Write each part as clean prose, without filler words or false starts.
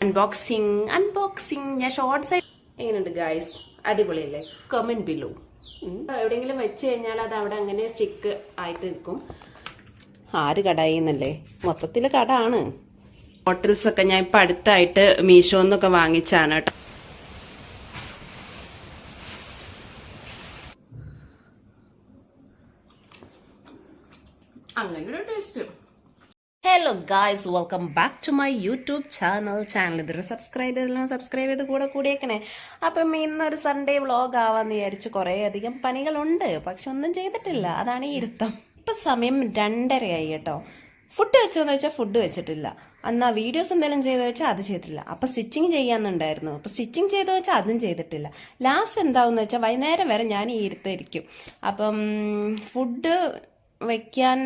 Unboxing ഞാൻ shorts എങ്ങനെയുണ്ട് guys? അടിപൊളിയല്ലേ? Comment below. എവിടെയെങ്കിലും വെച്ച് കഴിഞ്ഞാൽ അത് അവിടെ അങ്ങനെ സ്റ്റിക്ക് ആയിട്ട് നിൽക്കും. ആര് കടായിന്നല്ലേ, മൊത്തത്തില് കടാണ്. ബോട്ടിൽസ് ഒക്കെ ഞാൻ ഇപ്പൊ അടുത്തായിട്ട് മീഷോന്നൊക്കെ വാങ്ങിച്ചാണ് കേട്ടോ. അങ്ങനെ ഒരു taste. Hello guys, welcome back to my YouTube channel. ഇതൊരു സബ്സ്ക്രൈബ് ചെയ്ത് കൂടിയേക്കണേ. അപ്പം ഇന്നൊരു സൺഡേ വ്ളോഗ് ആവാന്ന് വിചാരിച്ച് കുറേ അധികം പണികളുണ്ട്, പക്ഷെ ഒന്നും ചെയ്തിട്ടില്ല. അതാണ് ഈ ഇരുത്തം. ഇപ്പൊ സമയം 2:30 കേട്ടോ. ഫുഡ് വെച്ചോന്ന് വെച്ചാൽ ഫുഡ് വെച്ചിട്ടില്ല. എന്നാ വീഡിയോസ് എന്തെങ്കിലും ചെയ്ത് വെച്ചാൽ അത് ചെയ്തിട്ടില്ല. അപ്പൊ സ്റ്റിച്ചിങ് ചെയ്യാന്നുണ്ടായിരുന്നു. അപ്പൊ സ്റ്റിച്ചിങ് ചെയ്ത് വെച്ചാൽ അതും ചെയ്തിട്ടില്ല. ലാസ്റ്റ് എന്താവെന്ന് വെച്ചാൽ വൈകുന്നേരം വരെ ഞാൻ ഈ ഇരുത്തായിരിക്കും. അപ്പം ഫുഡ് വെക്കാൻ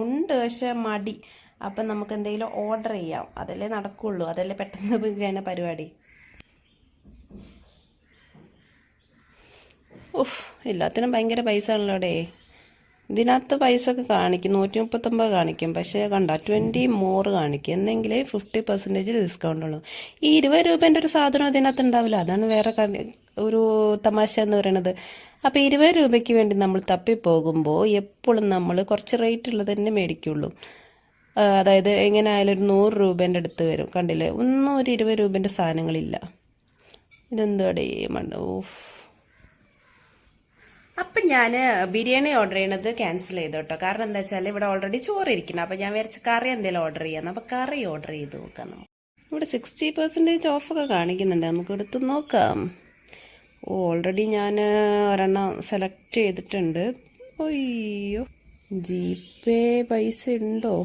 ഉണ്ട്, പക്ഷെ മടി. അപ്പം നമുക്ക് എന്തെങ്കിലും ഓർഡർ ചെയ്യാം, അതല്ലേ നടക്കുള്ളൂ, അതല്ലേ പെട്ടെന്ന് കഴിഞ്ഞ പരിപാടി. എല്ലാത്തിനും ഭയങ്കര പൈസ ഉള്ളടേ. ഇതിനകത്ത് പൈസ ഒക്കെ കാണിക്കും, 139 കാണിക്കും, പക്ഷേ കണ്ട 20 മോർ കാണിക്കും. എന്നെങ്കിലേ 50% ഡിസ്കൗണ്ട് ഉള്ളൂ. ഈ 20 രൂപേൻ്റെ ഒരു സാധനം ഇതിനകത്ത് ഉണ്ടാവില്ല. അതാണ് വേറെ ഒരു തമാശ എന്ന് പറയണത്. അപ്പോൾ 20 രൂപയ്ക്ക് വേണ്ടി നമ്മൾ തപ്പിപ്പോകുമ്പോൾ എപ്പോഴും നമ്മൾ കുറച്ച് റേറ്റ് ഉള്ളത് തന്നെ മേടിക്കുള്ളൂ. അതായത് എങ്ങനെ ആയാലും ഒരു 100 രൂപേൻ്റെ അടുത്ത് വരും. കണ്ടില്ലേ, ഒന്നും ഒരു 20 രൂപേൻ്റെ സാധനങ്ങളില്ല. ഇതെന്താടേ അപ്പം ഞാൻ ബിരിയാണി ഓർഡർ ചെയ്യണത് ക്യാൻസൽ ചെയ്തു കേട്ടോ. കാരണം എന്താ വെച്ചാൽ ഇവിടെ ഓൾറെഡി ചോറ് ഇരിക്കണം. അപ്പം ഞാൻ വിചാരിച്ച് കറി എന്തെങ്കിലും ഓർഡർ ചെയ്യാം. അപ്പം കറി ഓർഡർ ചെയ്ത് നോക്കാം. ഇവിടെ 60% ഓഫൊക്കെ കാണിക്കുന്നുണ്ട്, നമുക്ക് എടുത്ത് നോക്കാം. ഓൾറെഡി ഞാൻ ഒരെണ്ണം സെലക്ട് ചെയ്തിട്ടുണ്ട്. അയ്യോ, ജിപേ പൈസ ഉണ്ടോ?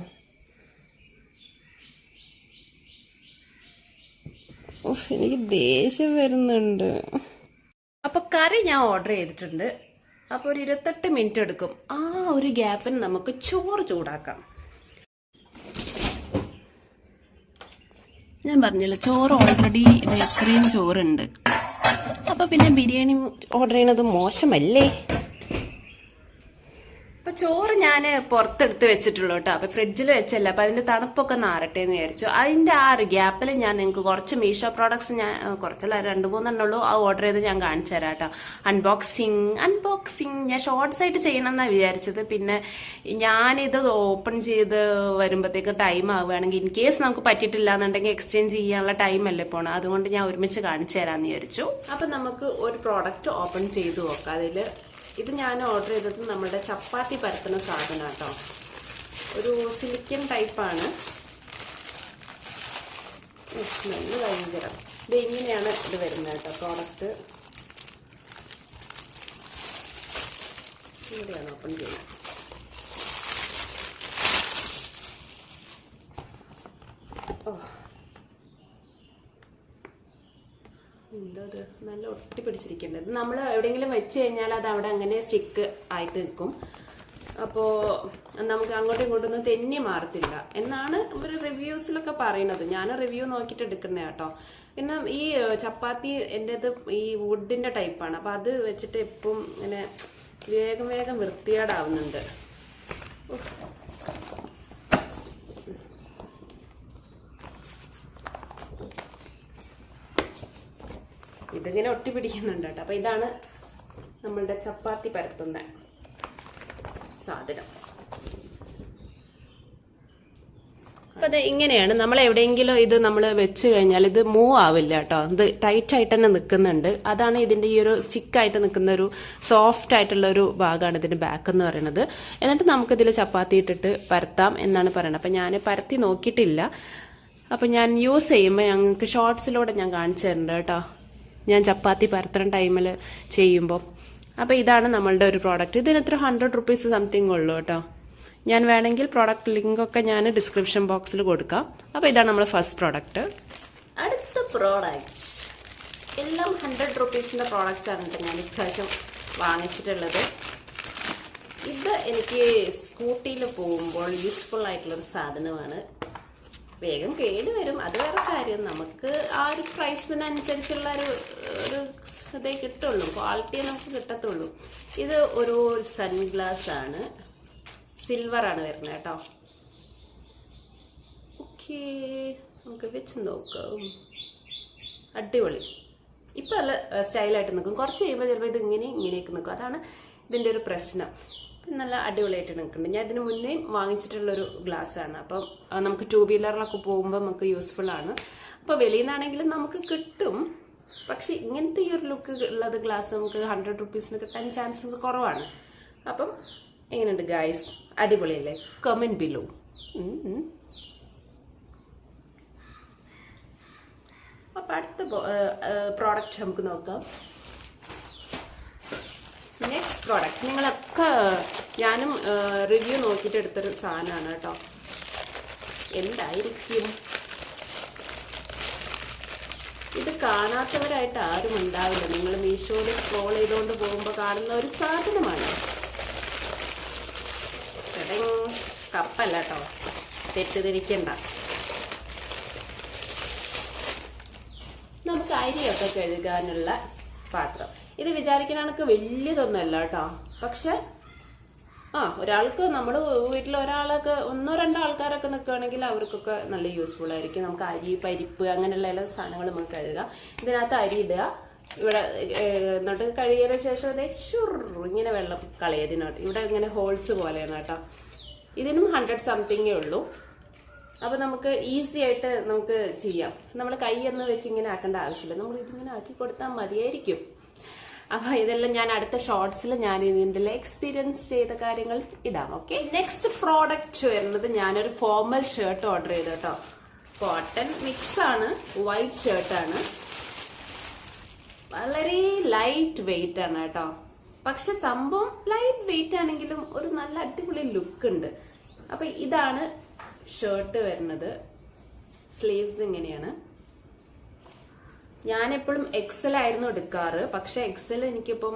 എനിക്ക് ദേഷ്യം വരുന്നുണ്ട്. അപ്പൊ കറി ഞാൻ ഓർഡർ ചെയ്തിട്ടുണ്ട്. അപ്പൊ ഒരു 28 മിനിറ്റ് എടുക്കും. ആ ഒരു ഗ്യാപ്പിന് നമുക്ക് ചോറ് ചൂടാക്കാം. ഞാൻ പറഞ്ഞില്ല, ചോറ് ഓൾറെഡി ഇത്രയും ചോറുണ്ട്. അപ്പൊ പിന്നെ ബിരിയാണി ഓർഡർ ചെയ്യണത് മോശമല്ലേ? അപ്പൊ ചോറ് ഞാൻ പുറത്തെടുത്ത് വെച്ചിട്ടുള്ളൂ കേട്ടോ. അപ്പൊ ഫ്രിഡ്ജിൽ വെച്ചല്ല, അപ്പൊ അതിന്റെ തണുപ്പൊക്കെ നാറട്ടെ എന്ന് വിചാരിച്ചു. അതിന്റെ ആ ഒരു ഗ്യാപ്പിൽ ഞാൻ നിങ്ങൾക്ക് കുറച്ച് മീഷോ പ്രോഡക്ട്സ്, ഞാൻ കുറച്ചല്ല 2-3 എണ്ണുള്ളൂ, ആ ഓർഡർ ചെയ്ത് ഞാൻ കാണിച്ചു തരാം കേട്ടോ. അൺബോക്സിങ് ഞാൻ ഷോർട്സ് ആയിട്ട് ചെയ്യണമെന്നാണ് വിചാരിച്ചത്. പിന്നെ ഞാനിത് ഓപ്പൺ ചെയ്ത് വരുമ്പോഴത്തേക്ക് ടൈം ആവുകയാണെങ്കിൽ ഇൻ കേസ് നമുക്ക് പറ്റിയിട്ടില്ല എന്നുണ്ടെങ്കിൽ എക്സ്ചേഞ്ച് ചെയ്യാനുള്ള ടൈം അല്ലേ പോണം. അതുകൊണ്ട് ഞാൻ ഒരുമിച്ച് കാണിച്ചു തരാമെന്ന് വിചാരിച്ചു. അപ്പൊ നമുക്ക് ഒരു പ്രോഡക്റ്റ് ഓപ്പൺ ചെയ്ത് നോക്കാം. അതിൽ ഇത് ഞാൻ ഓർഡർ ചെയ്തത് നമ്മുടെ ചപ്പാത്തി പരത്തുന്ന സാധനം കേട്ടോ. ഒരു സിലിക്കൺ ടൈപ്പാണ്. സ്മെല്ല് ഭയങ്കര. ഇത് ഇങ്ങനെയാണ് ഇത് വരുന്നത് കേട്ടോ പ്രോഡക്റ്റ്. ഇവിടെയാണ് ഓപ്പൺ ചെയ്യുന്നത്. എന്തത് നല്ല ഒട്ടി പിടിച്ചിരിക്കേണ്ടത്. നമ്മൾ എവിടെയെങ്കിലും വെച്ച് കഴിഞ്ഞാൽ അത് അവിടെ അങ്ങനെ സ്റ്റിക്ക് ആയിട്ട് നിൽക്കും. അപ്പോൾ നമുക്ക് അങ്ങോട്ടും ഇങ്ങോട്ടൊന്നും തെന്നി മാറത്തില്ല എന്നാണ് ഇവർ റിവ്യൂസിലൊക്കെ പറയുന്നത്. ഞാൻ റിവ്യൂ നോക്കിയിട്ട് എടുക്കുന്നത് കേട്ടോ. പിന്നെ ഈ ചപ്പാത്തി എൻ്റെത് ഈ വുഡിൻ്റെ ടൈപ്പാണ്. അപ്പോൾ അത് വെച്ചിട്ട് എപ്പം ഇങ്ങനെ വേഗം വൃത്തികേടാവുന്നുണ്ട്. ഇതിങ്ങനെ ഒട്ടി പിടിക്കുന്നുണ്ട് കേട്ടോ. അപ്പൊ ഇതാണ് നമ്മളുടെ ചപ്പാത്തി പരത്തുന്ന സാധനം. അപ്പൊ അത് ഇങ്ങനെയാണ്. നമ്മൾ എവിടെയെങ്കിലും ഇത് നമ്മൾ വെച്ച് കഴിഞ്ഞാൽ ഇത് മൂവ് ആവില്ല കേട്ടോ. ഇത് ടൈറ്റ് ആയിട്ട് തന്നെ നിൽക്കുന്നുണ്ട്. അതാണ് ഇതിന്റെ ഈ ഒരു സ്റ്റിക്കായിട്ട് നിൽക്കുന്ന ഒരു സോഫ്റ്റ് ആയിട്ടുള്ള ഒരു ഭാഗമാണ് ഇതിന്റെ ബാക്ക് എന്ന് പറയുന്നത്. എന്നിട്ട് നമുക്കിതിൽ ചപ്പാത്തി ഇട്ടിട്ട് പരത്താം എന്നാണ് പറയുന്നത്. അപ്പൊ ഞാൻ പരത്തി നോക്കിയിട്ടില്ല. അപ്പൊ ഞാൻ യൂസ് ചെയ്യുമ്പോൾ ഞങ്ങൾക്ക് ഷോർട്സിലൂടെ ഞാൻ കാണിച്ചു തരുന്നുണ്ട് കേട്ടോ, ഞാൻ ചപ്പാത്തി പരത്തുന്ന ടൈമിൽ ചെയ്യുമ്പോൾ. അപ്പോൾ ഇതാണ് നമ്മളുടെ ഒരു പ്രോഡക്റ്റ്. ഇതിന് എത്ര 100 റുപ്പീസ് സംതിങ് ഉള്ളൂ കേട്ടോ. ഞാൻ വേണമെങ്കിൽ പ്രോഡക്റ്റ് ലിങ്കൊക്കെ ഞാൻ ഡിസ്ക്രിപ്ഷൻ ബോക്സിൽ കൊടുക്കാം. അപ്പോൾ ഇതാണ് നമ്മൾ ഫസ്റ്റ് പ്രോഡക്റ്റ്. അടുത്ത പ്രോഡക്റ്റ് എല്ലാം 100 റുപ്പീസിൻ്റെ പ്രോഡക്റ്റ്സ് ആണ് കേട്ടോ ഞാൻ ഇപ്രാവശ്യം വാങ്ങിച്ചിട്ടുള്ളത്. ഇത് എനിക്ക് സ്കൂട്ടിയിൽ പോകുമ്പോൾ യൂസ്ഫുൾ ആയിട്ടുള്ളൊരു സാധനമാണ്. വേഗം കേട് വരും, അത് വേറെ കാര്യം. നമുക്ക് ആ ഒരു പ്രൈസിനനുസരിച്ചുള്ള ഒരു ഇതേ കിട്ടുള്ളൂ, ക്വാളിറ്റിയെ നമുക്ക് കിട്ടത്തുള്ളൂ. ഇത് ഒരു സൺഗ്ലാസ് ആണ്, സിൽവർ ആണ് വരുന്നത് കേട്ടോ. ഓക്കേ, നമുക്ക് വെച്ച് നോക്കാം. അടിപൊളി. ഇപ്പം നല്ല സ്റ്റൈലായിട്ട് നിൽക്കും. കുറച്ച് കഴിയുമ്പോൾ ചിലപ്പോൾ ഇത് ഇങ്ങനെയൊക്കെ നിൽക്കും. അതാണ് ഇതിൻ്റെ ഒരു പ്രശ്നം. നല്ല അടിപൊളിയായിട്ട് നിൽക്കുന്നുണ്ട്. ഞാൻ ഇതിന് മുന്നേ വാങ്ങിച്ചിട്ടുള്ളൊരു ഗ്ലാസ്സാണ്. അപ്പം നമുക്ക് 2 വീലറിലൊക്കെ പോകുമ്പോൾ നമുക്ക് യൂസ്ഫുൾ ആണ്. അപ്പോൾ വെളിയിൽ നിന്നാണെങ്കിലും നമുക്ക് കിട്ടും. പക്ഷെ ഇങ്ങനത്തെ ഈ ഒരു ലുക്ക് ഉള്ളത് ഗ്ലാസ് നമുക്ക് 100 റുപ്പീസിന് കിട്ടാൻ ചാൻസസ് കുറവാണ്. അപ്പം എങ്ങനെയുണ്ട് ഗായ്സ്? അടിപൊളിയല്ലേ? Comment below. അപ്പം അടുത്ത പ്രോഡക്റ്റ് നമുക്ക് നോക്കാം. നെക്സ്റ്റ് പ്രോഡക്റ്റ് നിങ്ങളൊക്കെ ഞാനും റിവ്യൂ നോക്കിയിട്ട് എടുത്തൊരു സാധനമാണ് കേട്ടോ. എന്തായിരിക്കും ഇത്? കാണാത്തവരായിട്ട് ആരും ഉണ്ടാവില്ല. നിങ്ങൾ മീഷോയിൽ സ്ക്രോൾ ചെയ്തുകൊണ്ട് പോകുമ്പോൾ കാണുന്ന ഒരു സാധനമാണ്. കപ്പല്ല കേട്ടോ, തെറ്റിദ്ധരിക്കണ്ട. നമുക്ക് അരിയൊക്കെ കഴുകാനുള്ള പാത്രം. ഇത് വിചാരിക്കണക്ക് വലിയതൊന്നുമല്ല കേട്ടോ. പക്ഷെ ഒരാൾക്ക് നമ്മൾ വീട്ടിൽ ഒരാളൊക്കെ 1-2 ആൾക്കാരൊക്കെ നിൽക്കുകയാണെങ്കിൽ അവർക്കൊക്കെ നല്ല യൂസ്ഫുൾ ആയിരിക്കും. നമുക്ക് അരി, പരിപ്പ് അങ്ങനെയുള്ള എല്ലാ സാധനങ്ങളും നമുക്ക് കഴുകാം. ഇതിനകത്ത് അരി ഇടുക. ഇവിടെ എന്നിട്ട് കഴുകിയതിന് ശേഷം അതേ ഇങ്ങനെ വെള്ളം കളയതിനോട്ട്. ഇവിടെ ഇങ്ങനെ ഹോൾസ് പോലെയാണ് കേട്ടോ. ഇതിനും 100 സംതിങ്ങേ ഉള്ളൂ. അപ്പോൾ നമുക്ക് ഈസി ആയിട്ട് നമുക്ക് ചെയ്യാം. നമ്മൾ കൈയൊന്നും വെച്ച് ഇങ്ങനെ ആക്കേണ്ട ആവശ്യമില്ല. നമ്മൾ ഇതിങ്ങനെ ആക്കി കൊടുത്താൽ മതിയായിരിക്കും. അപ്പോൾ ഇതെല്ലാം ഞാൻ അടുത്ത ഷോർട്സിൽ ഞാൻ ഇതിൻ്റെ എക്സ്പീരിയൻസ് ചെയ്ത കാര്യങ്ങൾ ഇടാം. ഓക്കെ. നെക്സ്റ്റ് പ്രോഡക്റ്റ് വരുന്നത് ഞാനൊരു ഫോർമൽ ഷർട്ട് ഓർഡർ ചെയ്തു കേട്ടോ. കോട്ടൺ മിക്സ് ആണ്, വൈറ്റ് ഷർട്ടാണ്. വളരെ ലൈറ്റ് വെയിറ്റ് ആണ് കേട്ടോ. പക്ഷെ സംഭവം ലൈറ്റ് വെയിറ്റ് ആണെങ്കിലും ഒരു നല്ല അടിപൊളി ലുക്ക് ഉണ്ട്. അപ്പൊ ഇതാണ് ഷർട്ട് വരുന്നത്. സ്ലീവ്സ് ഇങ്ങനെയാണ്. ഞാനെപ്പോഴും എക്സൽ ആയിരുന്നു എടുക്കാറ്. പക്ഷെ എക്സൽ എനിക്കിപ്പം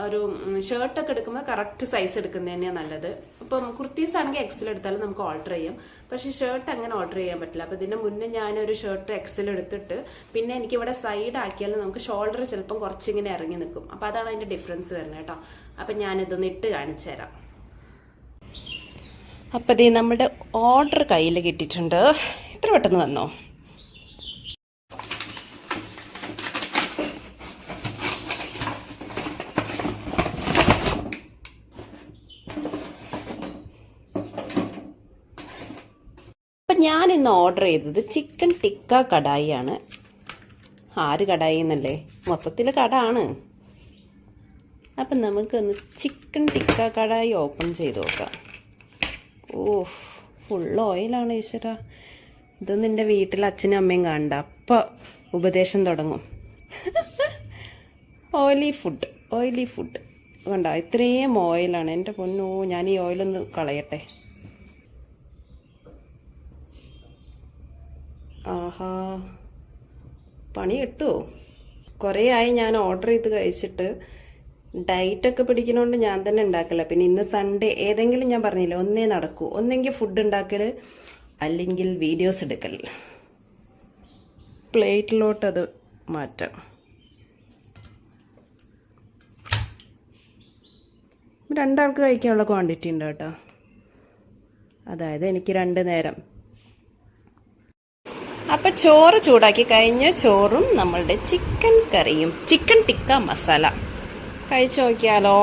ഒരു ഷർട്ടൊക്കെ എടുക്കുമ്പോൾ കറക്റ്റ് സൈസ് എടുക്കുന്നത് തന്നെയാണ് നല്ലത്. ഇപ്പം കുർത്തീസ് ആണെങ്കിൽ എക്സൽ എടുത്താലും നമുക്ക് ഓർഡർ ചെയ്യാം. പക്ഷെ ഷർട്ട് അങ്ങനെ ഓർഡർ ചെയ്യാൻ പറ്റില്ല. അപ്പൊ ഇതിന് മുന്നേ ഞാനൊരു ഷർട്ട് എക്സൽ എടുത്തിട്ട് പിന്നെ എനിക്ക് ഇവിടെ സൈഡ് ആക്കിയാൽ നമുക്ക് ഷോൾഡർ ചിലപ്പം കുറച്ചിങ്ങനെ ഇറങ്ങി നിൽക്കും. അപ്പൊ അതാണ് അതിന്റെ ഡിഫറൻസ് വരുന്നത് കേട്ടോ. അപ്പൊ ഞാനിതൊന്ന് ഇട്ട് കാണിച്ചു തരാം. അപ്പൊ ഇത് നമ്മുടെ ഓർഡർ കയ്യിൽ കിട്ടിയിട്ടുണ്ട്. ഇത്ര പെട്ടെന്ന് വന്നോ? ഞാൻ ഇന്ന് ഓർഡർ ചെയ്തത് ചിക്കൻ ടിക്ക കടായിയാണ്. ആര് കടായി എന്നല്ലേ, മൊത്തത്തിൽ കട ആണ്. അപ്പം നമുക്കൊന്ന് ചിക്കൻ ടിക്ക കടായി ഓപ്പൺ ചെയ്ത് നോക്കാം. ഫുൾ ഓയിലാണ് ഈശ്വര. ഇതൊന്നും എൻ്റെ വീട്ടിൽ അച്ഛനും അമ്മയും കാണണ്ട, അപ്പം ഉപദേശം തുടങ്ങും. ഓയിലി ഫുഡ് കണ്ടോ, ഇത്രയും ഓയിലാണ്. എൻ്റെ പൊന്നോ, ഞാൻ ഈ ഓയിലൊന്ന് കളയട്ടെ. ആഹാ, പണി കിട്ടുമോ? കുറേ ആയി ഞാൻ ഓർഡർ ചെയ്ത് കഴിച്ചിട്ട്. ഡയറ്റൊക്കെ പിടിക്കണോണ്ട് ഞാൻ തന്നെ ഉണ്ടാക്കില്ല. പിന്നെ ഇന്ന് സൺഡേ ഏതെങ്കിലും ഞാൻ പറഞ്ഞില്ല, ഒന്നേ നടക്കൂ. ഒന്നെങ്കിൽ ഫുഡ് ഉണ്ടാക്കൽ, അല്ലെങ്കിൽ വീഡിയോസ് എടുക്കൽ. പ്ലേറ്റിലോട്ട് അത് മാറ്റാം. രണ്ടാൾക്ക് കഴിക്കാനുള്ള ക്വാണ്ടിറ്റി ഉണ്ട് കേട്ടോ. അതായത് എനിക്ക് 2 നേരം. അപ്പം ചോറ് ചൂടാക്കി കഴിഞ്ഞ് ചോറും നമ്മളുടെ ചിക്കൻ കറിയും, ചിക്കൻ ടിക്ക മസാല കഴിച്ചു നോക്കിയാലോ.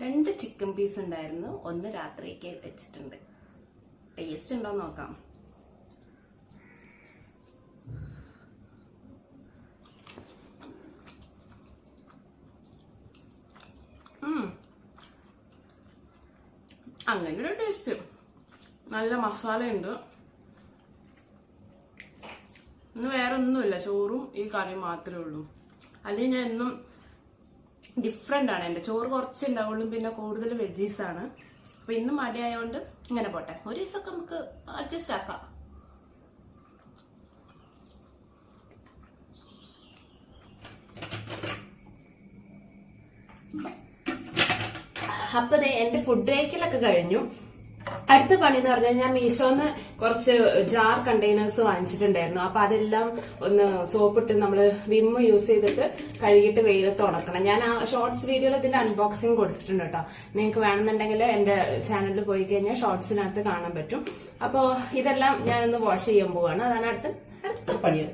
2 ചിക്കൻ പീസ് ഉണ്ടായിരുന്നു. 1 രാത്രിക്ക് വെച്ചിട്ടുണ്ട്. ടേസ്റ്റ് ഉണ്ടോ നോക്കാം. അങ്ങനൊരു ടേസ്റ്റ്. നല്ല മസാലയുണ്ട്. ഇന്ന് വേറെ ഒന്നുമില്ല, ചോറും ഈ കറിയും മാത്രമേ ഉള്ളൂ. അല്ലെങ്കിൽ ഞാൻ എന്നും ഡിഫറെൻ്റ് ആണ്. എൻ്റെ ചോറ് കുറച്ച് ഉണ്ടാവുള്ളൂ, പിന്നെ കൂടുതൽ വെജീസ് ആണ്. അപ്പൊ ഇന്ന് മടിയായോണ്ട് ഇങ്ങനെ പോട്ടെ. ഒരു ദിവസമൊക്കെ നമുക്ക് അഡ്ജസ്റ്റ് ആക്കാം. അപ്പൊ എന്റെ ഫുഡ് കഴിക്കലൊക്കെ കഴിഞ്ഞു. അടുത്ത പണി എന്ന് പറഞ്ഞാൽ ഞാൻ മീഷോന്ന് കുറച്ച് ജാർ കണ്ടെയ്നേഴ്സ് വാങ്ങിച്ചിട്ടുണ്ടായിരുന്നു. അപ്പൊ അതെല്ലാം ഒന്ന് സോപ്പിട്ട് നമ്മള് വിമ്മ് യൂസ് ചെയ്തിട്ട് കഴുകിയിട്ട് വെയിലത്ത് ഉണക്കണം. ഞാൻ ആ ഷോർട്സ് വീഡിയോയിൽ ഇതിന്റെ അൺബോക്സിംഗ് കൊടുത്തിട്ടുണ്ട് കേട്ടോ. നിങ്ങൾക്ക് വേണമെന്നുണ്ടെങ്കിൽ എന്റെ ചാനലിൽ പോയി കഴിഞ്ഞാൽ ഷോർട്സിനകത്ത് കാണാൻ പറ്റും. അപ്പൊ ഇതെല്ലാം ഞാനൊന്ന് വാഷ് ചെയ്യാൻ പോവാണ്. അതാണ് അടുത്ത പണിയത്.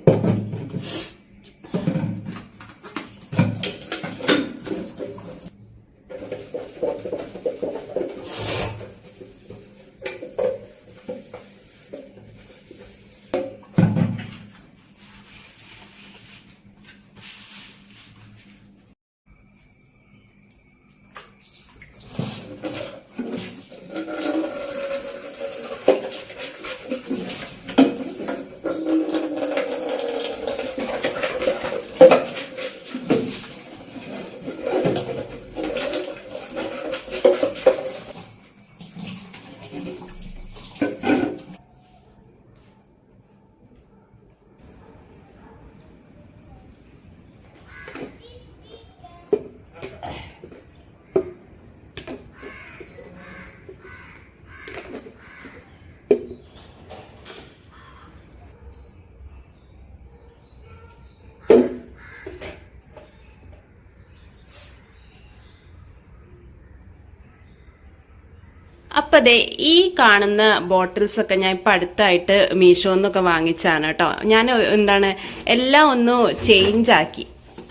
അപ്പൊ ദേ ഈ കാണുന്ന ബോട്ടിൽസ് ഒക്കെ ഞാൻ ഇപ്പൊ അടുത്തായിട്ട് മീഷോന്നൊക്കെ വാങ്ങിച്ചാണ് കേട്ടോ. ഞാൻ എന്താണ് എല്ലാം ഒന്ന് ചേഞ്ച് ആക്കി.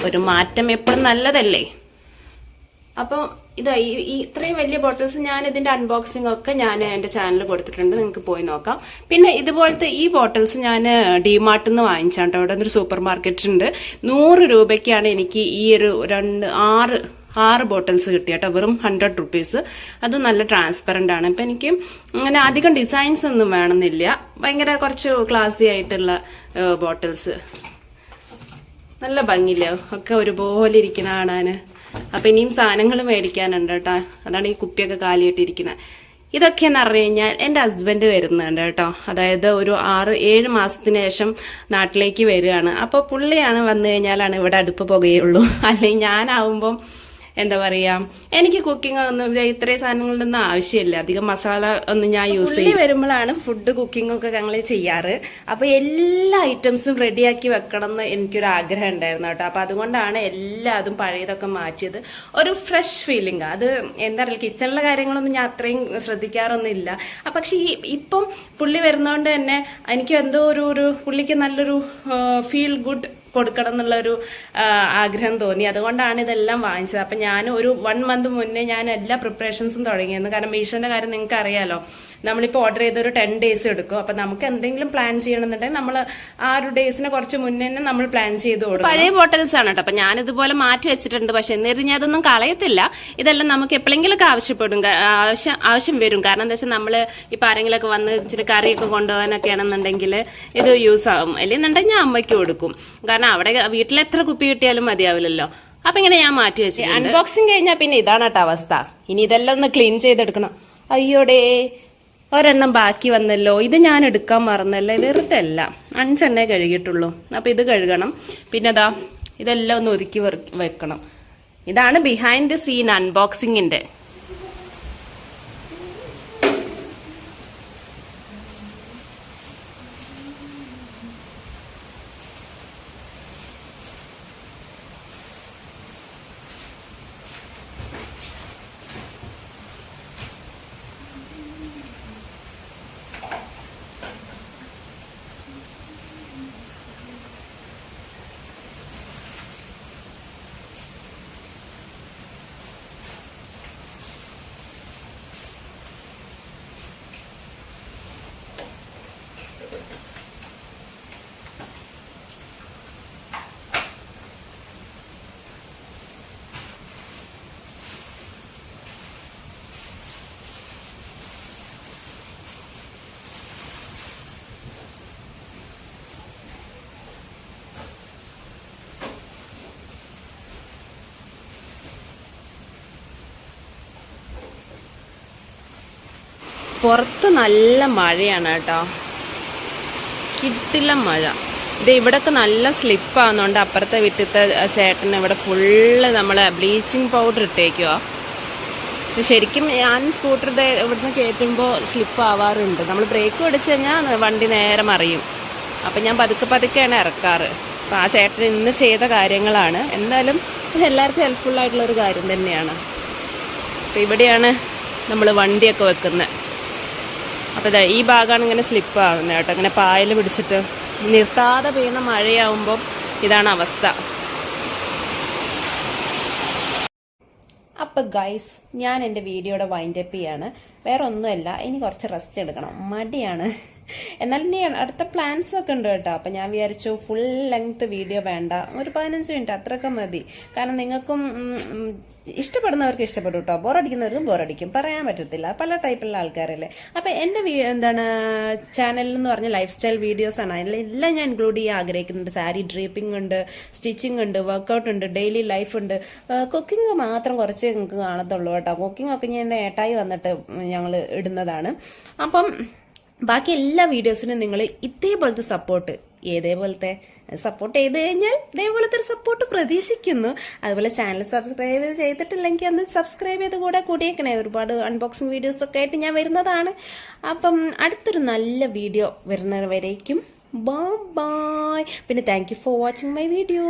ഒരു മാറ്റം എപ്പോഴും നല്ലതല്ലേ. അപ്പൊ ഇതാ ഇത്രയും വലിയ ബോട്ടിൽസ് ഞാൻ ഇതിന്റെ അൺബോക്സിംഗ് ഒക്കെ ഞാൻ എന്റെ ചാനലിൽ കൊടുത്തിട്ടുണ്ട്, നിങ്ങൾക്ക് പോയി നോക്കാം. പിന്നെ ഇതുപോലത്തെ ഈ ബോട്ടിൽസ് ഞാൻ ഡിമാർട്ടിൽ നിന്ന് വാങ്ങിച്ചാണ് കേട്ടോ. അവിടെ ഒരു സൂപ്പർ മാർക്കറ്റ് ഉണ്ട്. 100 രൂപയ്ക്കാണ് എനിക്ക് ഈ ഒരു 6 ബോട്ടിൽസ് കിട്ടി കേട്ടോ. വെറും 100 റുപ്പീസ്. അത് നല്ല ട്രാൻസ്പെറന്റ് ആണ്. ഇപ്പൊ എനിക്ക് അങ്ങനെ അധികം ഡിസൈൻസ് ഒന്നും വേണമെന്നില്ല. ഭയങ്കര കുറച്ച് ക്ലാസി ആയിട്ടുള്ള ബോട്ടിൽസ്. നല്ല ഭംഗിയില്ല ഒക്കെ ഒരുപോലെ ഇരിക്കുന്ന കാണാന്. അപ്പൊ ഇനിയും സാധനങ്ങൾ മേടിക്കാനുണ്ട് കേട്ടോ. അതാണ് ഈ കുപ്പിയൊക്കെ കാലിയിട്ടിരിക്കുന്നത്. ഇതൊക്കെയെന്ന് പറഞ്ഞു കഴിഞ്ഞാൽ എന്റെ ഹസ്ബൻഡ് വരുന്നുണ്ട് കേട്ടോ. അതായത് ഒരു 6-7 മാസത്തിന് ശേഷം നാട്ടിലേക്ക് വരികയാണ്. അപ്പൊ പുള്ളിയാണ് വന്നു കഴിഞ്ഞാലാണ് ഇവിടെ അടുപ്പ് പുകയുള്ളൂ. അല്ലെങ്കിൽ ഞാനാവുമ്പം എന്താ പറയാ, എനിക്ക് കുക്കിംഗ് ഒന്നും ഇത്രയും സാധനങ്ങളൊന്നും ആവശ്യമില്ല. അധികം മസാല ഒന്നും ഞാൻ യൂസ് ചെയ്യും. വരുമ്പോഴാണ് ഫുഡ് കുക്കിംഗ് ഒക്കെ ഞങ്ങൾ ചെയ്യാറ്. അപ്പൊ എല്ലാ ഐറ്റംസും റെഡിയാക്കി വെക്കണം എന്ന് എനിക്കൊരു ആഗ്രഹം ഉണ്ടായിരുന്നു കേട്ടോ. അപ്പൊ അതുകൊണ്ടാണ് എല്ലാതും പഴയതൊക്കെ മാറ്റിയത്. ഒരു ഫ്രഷ് ഫീലിംഗ്. അത് എന്താ പറയുക, കിച്ചണിലെ കാര്യങ്ങളൊന്നും ഞാൻ അത്രയും ശ്രദ്ധിക്കാറൊന്നും ഇല്ല. പക്ഷെ ഇപ്പം പുള്ളി വരുന്നതുകൊണ്ട് തന്നെ എനിക്ക് എന്തോ ഒരു പുള്ളിക്ക് നല്ലൊരു ഫീൽ ഗുഡ് കൊടുക്കണം എന്നുള്ളൊരു ആഗ്രഹം തോന്നി. അതുകൊണ്ടാണ് ഇതെല്ലാം വാങ്ങിച്ചത്. അപ്പൊ ഞാൻ ഒരു 1 മന്ത് മുന്നേ ഞാൻ എല്ലാ പ്രിപ്പറേഷൻസും തുടങ്ങിയിരുന്നു. കാരണം മീഷോന്റെ കാര്യം നിങ്ങൾക്ക് അറിയാലോ, നമ്മളിപ്പോൾ ഓർഡർ ചെയ്ത ഒരു 10 ഡേയ്സ് എടുക്കും. അപ്പൊ നമുക്ക് എന്തെങ്കിലും പ്ലാൻ ചെയ്യണമെന്നുണ്ടെങ്കിൽ നമ്മൾ ആ ഒരു ഡേയ്സിന് കുറച്ച് മുന്നേ തന്നെ നമ്മൾ പ്ലാൻ ചെയ്ത് കൊടുക്കും. പഴയ ബോട്ടിൽസ് ആണ് കേട്ടോ. അപ്പൊ ഞാൻ ഇതുപോലെ മാറ്റി വെച്ചിട്ടുണ്ട്. പക്ഷെ എന്നിരുന്ന് ഞാൻ അതൊന്നും കളയത്തില്ല. ഇതെല്ലാം നമുക്ക് എപ്പോഴെങ്കിലും ആവശ്യപ്പെടും, ആവശ്യം വരും. കാരണം എന്താ വെച്ചാൽ നമ്മള് ഇപ്പൊ ആരെങ്കിലും ഒക്കെ വന്ന് ഇച്ചിരി കറിയൊക്കെ കൊണ്ടുപോകാനൊക്കെ ആണെന്നുണ്ടെങ്കിൽ ഇത് യൂസ് ആകും. അല്ലെന്നുണ്ടെങ്കിൽ ഞാൻ അമ്മയ്ക്ക് കൊടുക്കും. കാരണം അവിടെ വീട്ടിൽ എത്ര കുപ്പി കിട്ടിയാലും മതിയാവില്ലല്ലോ. അപ്പൊ ഇങ്ങനെ ഞാൻ മാറ്റി വെച്ചു. അൺബോക്സിങ് കഴിഞ്ഞാൽ പിന്നെ ഇതാണ് കേട്ടോ അവസ്ഥ. ഇനി ഇതെല്ലാം ഒന്ന് ക്ലീൻ ചെയ്തെടുക്കണം. അയ്യോടേ, ഒരെണ്ണം ബാക്കി വന്നല്ലോ. ഇത് ഞാൻ എടുക്കാൻ മറന്നല്ലേ. വെറുതെ അല്ല, 5 എണ്ണേ കഴുകിയിട്ടുള്ളൂ. അപ്പൊ ഇത് കഴുകണം. പിന്നെ അതാ ഇതെല്ലാം ഒന്ന് ഒതുക്കി വെക്കണം. ഇതാണ് ബിഹൈൻഡ് ദ സീൻ അൺബോക്സിങ്ങിന്റെ. പുറത്ത് നല്ല മഴയാണ് കേട്ടോ. കിട്ടില്ല മഴ. ഇത് ഇവിടൊക്കെ നല്ല സ്ലിപ്പാകുന്നുണ്ട്. അപ്പുറത്തെ വീട്ടിലത്തെ ചേട്ടന് ഇവിടെ ഫുള്ള് നമ്മളെ ബ്ലീച്ചിങ് പൗഡർ ഇട്ടേക്കുവാ. ശരിക്കും ഞാൻ സ്കൂട്ടർ ഇവിടുന്ന് കയറ്റുമ്പോൾ സ്ലിപ്പ് ആവാറുണ്ട്. നമ്മൾ ബ്രേക്ക് പിടിച്ചു കഴിഞ്ഞാൽ വണ്ടി നേരെ മറിയും. അപ്പം ഞാൻ പതുക്കെ പതുക്കെയാണ് ഇറക്കാറ്. അപ്പം ആ ചേട്ടൻ ഇന്ന് ചെയ്ത കാര്യങ്ങളാണ്. എന്തായാലും ഇത് എല്ലാവർക്കും ഹെൽപ്ഫുള്ളായിട്ടുള്ളൊരു കാര്യം തന്നെയാണ്. അപ്പം ഇവിടെയാണ് നമ്മൾ വണ്ടിയൊക്കെ വെക്കുന്നത്. അപ്പോൾ ഇതാ ഈ ഭാഗമാണ് ഇങ്ങനെ സ്ലിപ്പ് ആവുന്നത് കേട്ടോ. ഇങ്ങനെ പായൽ പിടിച്ചിട്ട് നിർത്താതെ പെയ്യുന്ന മഴയാവുമ്പം ഇതാണ് അവസ്ഥ. അപ്പോൾ ഗൈസ്, ഞാൻ എൻ്റെ വീഡിയോയുടെ വൈൻഡപ്പ് ചെയ്യാണ്. വേറെ ഒന്നുമല്ല, ഇനി കുറച്ച് റെസ്റ്റ് എടുക്കണം, മടിയാണ്. എന്നാലും ഇനി അടുത്ത പ്ലാൻസ് ഒക്കെ ഉണ്ട് കേട്ടോ. അപ്പം ഞാൻ വിചാരിച്ചു ഫുൾ ലെങ്ത് വീഡിയോ വേണ്ട, ഒരു 15 മിനിറ്റ് അത്രയൊക്കെ മതി. കാരണം നിങ്ങൾക്കും ഇഷ്ടപ്പെടുന്നവർക്ക് ഇഷ്ടപ്പെടും കേട്ടോ, ബോറടിക്കുന്നവർക്കും ബോറടിക്കും, പറയാൻ പറ്റത്തില്ല, പല ടൈപ്പിലുള്ള ആൾക്കാരല്ലേ. അപ്പം എൻ്റെ ചാനലിൽ എന്ന് പറഞ്ഞ ലൈഫ് സ്റ്റൈൽ വീഡിയോസാണ്. അതിലെല്ലാം ഞാൻ ഇൻക്ലൂഡ് ചെയ്യാൻ ആഗ്രഹിക്കുന്നുണ്ട്. സാരി ഡ്രീപ്പിംഗ് ഉണ്ട്, സ്റ്റിച്ചിങ് ഉണ്ട്, വർക്കൗട്ട് ഉണ്ട്, ഡെയിലി ലൈഫ് ഉണ്ട്. കുക്കിംഗ് മാത്രം കുറച്ച് നിങ്ങൾക്ക് കാണത്തുള്ളൂ കേട്ടോ. കുക്കിംഗ് ഒക്കെ ഞാൻ ഏട്ടായി വന്നിട്ട് ഞങ്ങൾ ഇടുന്നതാണ്. അപ്പം ബാക്കി എല്ലാ വീഡിയോസിനും നിങ്ങൾ ഇതേപോലത്തെ സപ്പോർട്ട്, ഏതേപോലത്തെ സപ്പോർട്ട് ചെയ്ത് കഴിഞ്ഞാൽ ഇതേപോലത്തെ ഒരു സപ്പോർട്ട് പ്രതീക്ഷിക്കുന്നു. അതുപോലെ ചാനൽ സബ്സ്ക്രൈബ് ചെയ്തിട്ടില്ലെങ്കിൽ ഒന്ന് സബ്സ്ക്രൈബ് ചെയ്ത് കൂടെ കൂടിയേക്കണേ. ഒരുപാട് അൺബോക്സിങ് വീഡിയോസൊക്കെ ആയിട്ട് ഞാൻ വരുന്നതാണ്. അപ്പം അടുത്തൊരു നല്ല വീഡിയോ വരുന്നവരേക്കും ബൈ ബൈ. പിന്നെ thank you for watching my video.